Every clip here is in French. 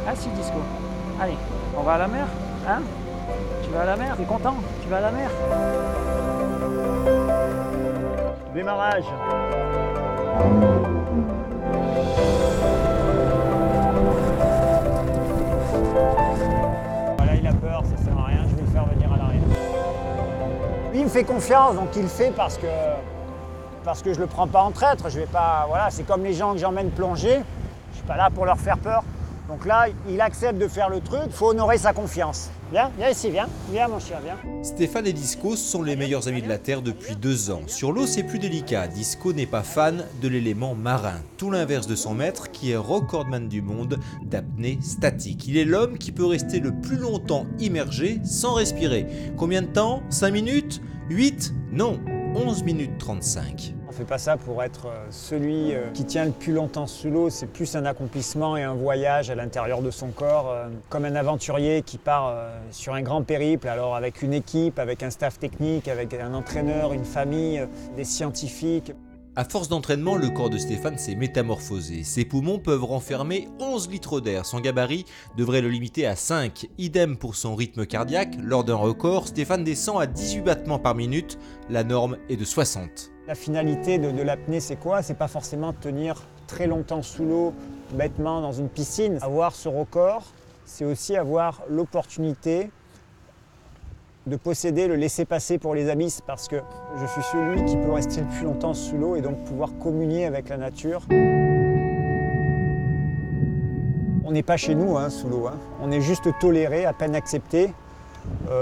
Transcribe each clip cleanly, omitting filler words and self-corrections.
Assis, Disco. Allez, on va à la mer, hein? Tu vas à la mer, t'es content? Tu vas à la mer? Démarrage. Voilà, il a peur, ça sert à rien, je vais le faire venir à l'arrière. Lui, il me fait confiance, donc il le fait parce que je le prends pas en traître. Je vais pas, voilà, c'est comme les gens que j'emmène plonger. Je suis pas là pour leur faire peur. Donc là, il accepte de faire le truc, il faut honorer sa confiance. Viens, viens ici, viens mon chien, viens. Stéphane et Disco sont les meilleurs amis de la Terre depuis 2 ans. Sur l'eau, c'est plus délicat. Disco n'est pas fan de l'élément marin. Tout l'inverse de son maître, qui est recordman du monde d'apnée statique. Il est l'homme qui peut rester le plus longtemps immergé sans respirer. Combien de temps? 5 minutes? 8? Non, 11 minutes 35. On ne fait pas ça pour être celui qui tient le plus longtemps sous l'eau, c'est plus un accomplissement et un voyage à l'intérieur de son corps, comme un aventurier qui part sur un grand périple, alors avec une équipe, avec un staff technique, avec un entraîneur, une famille, des scientifiques. À force d'entraînement, le corps de Stéphane s'est métamorphosé. Ses poumons peuvent renfermer 11 litres d'air. Son gabarit devrait le limiter à 5. Idem pour son rythme cardiaque. Lors d'un record, Stéphane descend à 18 battements par minute. La norme est de 60. La finalité de l'apnée, c'est quoi? C'est pas forcément tenir très longtemps sous l'eau, bêtement dans une piscine. Avoir ce record, c'est aussi avoir l'opportunité de posséder le laisser-passer pour les abysses, parce que je suis celui qui peut rester le plus longtemps sous l'eau et donc pouvoir communier avec la nature. On n'est pas chez nous sous l'eau, on est juste toléré, à peine accepté.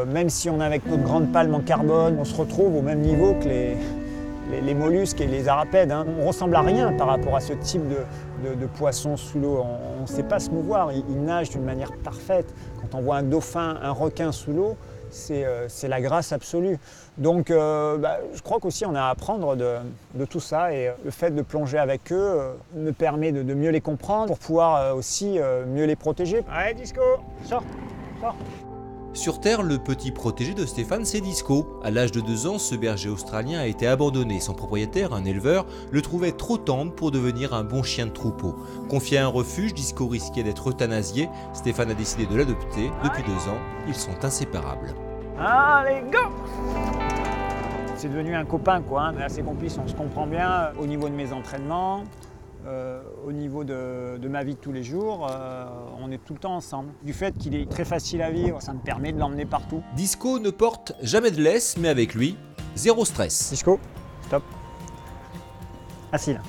Même si on est avec notre grande palme en carbone, on se retrouve au même niveau que les mollusques et les arapèdes. On ne ressemble à rien par rapport à ce type de poisson sous l'eau. On ne sait pas se mouvoir, ils nagent d'une manière parfaite. Quand on voit un dauphin, un requin sous l'eau, c'est la grâce absolue. Donc je crois qu'aussi on a à apprendre de tout ça, et le fait de plonger avec eux me permet de mieux les comprendre pour pouvoir aussi mieux les protéger. Allez Disco, sors, sors. Sur Terre, le petit protégé de Stéphane, c'est Disco. À l'âge de 2 ans, ce berger australien a été abandonné. Son propriétaire, un éleveur, le trouvait trop tendre pour devenir un bon chien de troupeau. Confié à un refuge, Disco risquait d'être euthanasié. Stéphane a décidé de l'adopter. Depuis 2 ans, ils sont inséparables. Allez, go! C'est devenu un copain, quoi. On est assez complices, on se comprend bien au niveau de mes entraînements. Au niveau de ma vie de tous les jours, on est tout le temps ensemble. Du fait qu'il est très facile à vivre, ça me permet de l'emmener partout. Disco ne porte jamais de laisse, mais avec lui, zéro stress. Disco, stop. Assis là.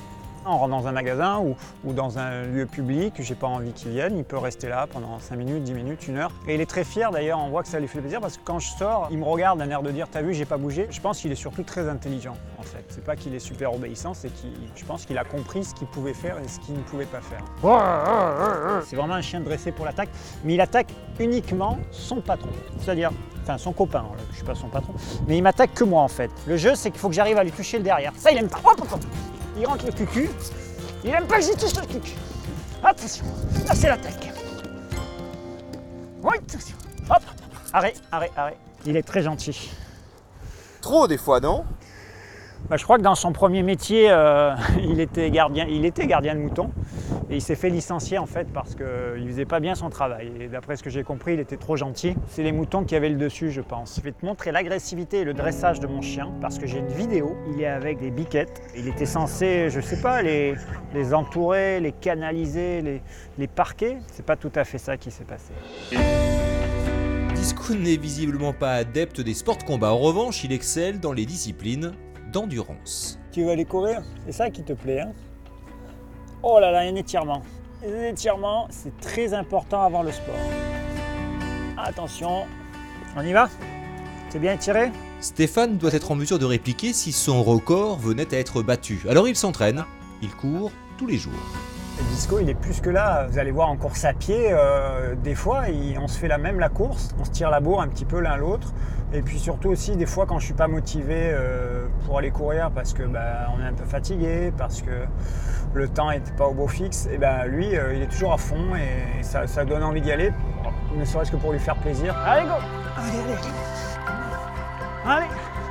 On rentre dans un magasin ou dans un lieu public, j'ai pas envie qu'il vienne, il peut rester là pendant 5 minutes, 10 minutes, 1 heure. Et il est très fier d'ailleurs, on voit que ça lui fait plaisir parce que quand je sors, il me regarde d'un air de dire « t'as vu, j'ai pas bougé ». Je pense qu'il est surtout très intelligent en fait. C'est pas qu'il est super obéissant, c'est je pense qu'il a compris ce qu'il pouvait faire et ce qu'il ne pouvait pas faire. C'est vraiment un chien dressé pour l'attaque, mais il attaque uniquement son patron, c'est-à-dire enfin son copain, je suis pas son patron, mais il m'attaque que moi en fait. Le jeu, c'est qu'il faut que j'arrive à lui toucher le derrière. Ça, il aime pas. Hop, hop, hop. Il rentre le cucu, il aime pas que j'y touche le cucu. Attention, là c'est l'attaque. Oui, attention. Hop, arrêt, arrêt, arrêt. Il est très gentil. Trop des fois, non? Je crois que dans son premier métier, il était gardien de moutons. Et il s'est fait licencier en fait parce qu'il faisait pas bien son travail. Et d'après ce que j'ai compris, il était trop gentil. C'est les moutons qui avaient le dessus, je pense. Je vais te montrer l'agressivité et le dressage de mon chien parce que j'ai une vidéo. Il est avec des biquettes. Il était censé, je sais pas, les entourer, les canaliser, les parquer. C'est pas tout à fait ça qui s'est passé. Disco n'est visiblement pas adepte des sports de combat. En revanche, il excelle dans les disciplines d'endurance. Tu veux aller courir? C'est ça qui te plaît, hein? Oh là là, un étirement. Les étirements, c'est très important avant le sport. Attention, on y va? C'est bien étiré? Stéphane doit être en mesure de répliquer si son record venait à être battu. Alors il s'entraîne, il court tous les jours. Le Disco, il est plus que là. Vous allez voir en course à pied, des fois, on se fait la course. On se tire la bourre un petit peu l'un l'autre. Et puis surtout aussi, des fois, quand je ne suis pas motivé pour aller courir parce que on est un peu fatigué, parce que le temps n'était pas au beau fixe, et lui, il est toujours à fond et ça donne envie d'y aller, ne serait-ce que pour lui faire plaisir. Allez, go! Allez, allez! Allez!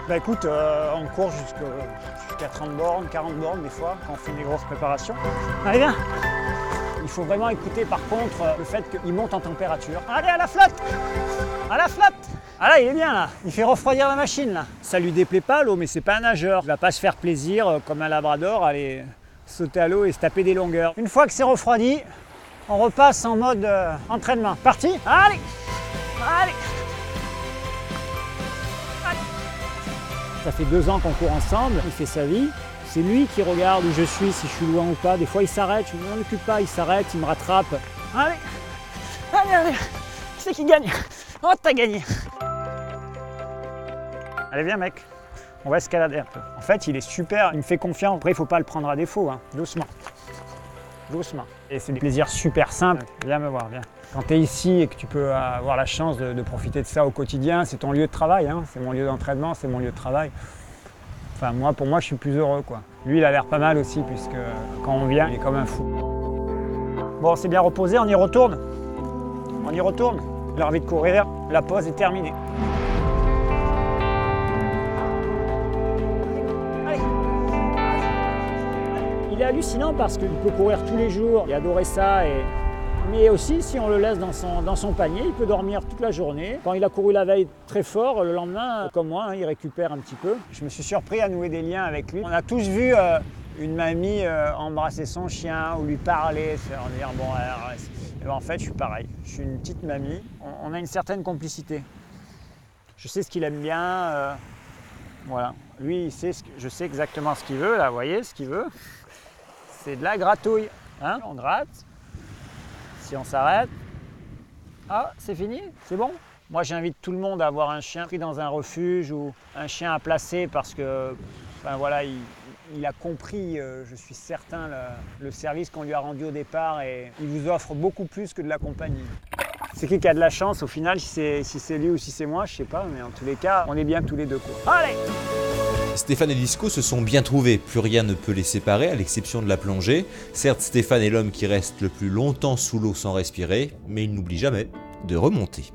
Bah écoute, on court jusqu'à 30 bornes, 40 bornes des fois, quand on fait des grosses préparations. Allez, viens! Il faut vraiment écouter par contre le fait qu'il monte en température. Allez, à la flotte! À la flotte! Ah là, il est bien là, il fait refroidir la machine là. Ça lui déplaît pas l'eau, mais c'est pas un nageur. Il va pas se faire plaisir comme un labrador, aller sauter à l'eau et se taper des longueurs. Une fois que c'est refroidi, on repasse en mode entraînement. Parti? Allez! Allez! Allez! Ça fait 2 ans qu'on court ensemble, il fait sa vie. C'est lui qui regarde où je suis, si je suis loin ou pas. Des fois il s'arrête, je ne m'en occupe pas, il s'arrête, il me rattrape. Allez! Allez, allez! Qui c'est qui gagne? Oh, t'as gagné! Allez, viens mec, on va escalader un peu. En fait, il est super, il me fait confiance. Après, il ne faut pas le prendre à défaut, hein. Doucement. Doucement. Et c'est des plaisirs super simples. Viens me voir, viens. Quand tu es ici et que tu peux avoir la chance de profiter de ça au quotidien, c'est ton lieu de travail, hein. C'est mon lieu d'entraînement, c'est mon lieu de travail. Enfin, pour moi, je suis plus heureux, quoi. Lui, il a l'air pas mal aussi, puisque quand on vient, il est comme un fou. Bon, c'est bien reposé, on y retourne. On y retourne. Il a envie de courir, la pause est terminée. Il est hallucinant parce qu'il peut courir tous les jours et adorer ça. Mais aussi, si on le laisse dans son panier, il peut dormir toute la journée. Quand il a couru la veille très fort, le lendemain, comme moi, il récupère un petit peu. Je me suis surpris à nouer des liens avec lui. On a tous vu une mamie embrasser son chien ou lui parler, se faire dire bon alors... Et ben, en fait, je suis pareil. Je suis une petite mamie. On a une certaine complicité. Je sais ce qu'il aime bien. Voilà. Lui, je sais exactement ce qu'il veut. Là, vous voyez ce qu'il veut. C'est de la gratouille. Hein, on gratte. Si on s'arrête. Ah, c'est fini? C'est bon? Moi, j'invite tout le monde à avoir un chien pris dans un refuge ou un chien à placer parce que, enfin, voilà, il a compris, je suis certain, le service qu'on lui a rendu au départ et il vous offre beaucoup plus que de la compagnie. C'est qui a de la chance au final, si c'est lui ou si c'est moi, je sais pas, mais en tous les cas, on est bien tous les deux, quoi. Allez! Stéphane et Disco se sont bien trouvés, plus rien ne peut les séparer à l'exception de la plongée. Certes, Stéphane est l'homme qui reste le plus longtemps sous l'eau sans respirer, mais il n'oublie jamais de remonter.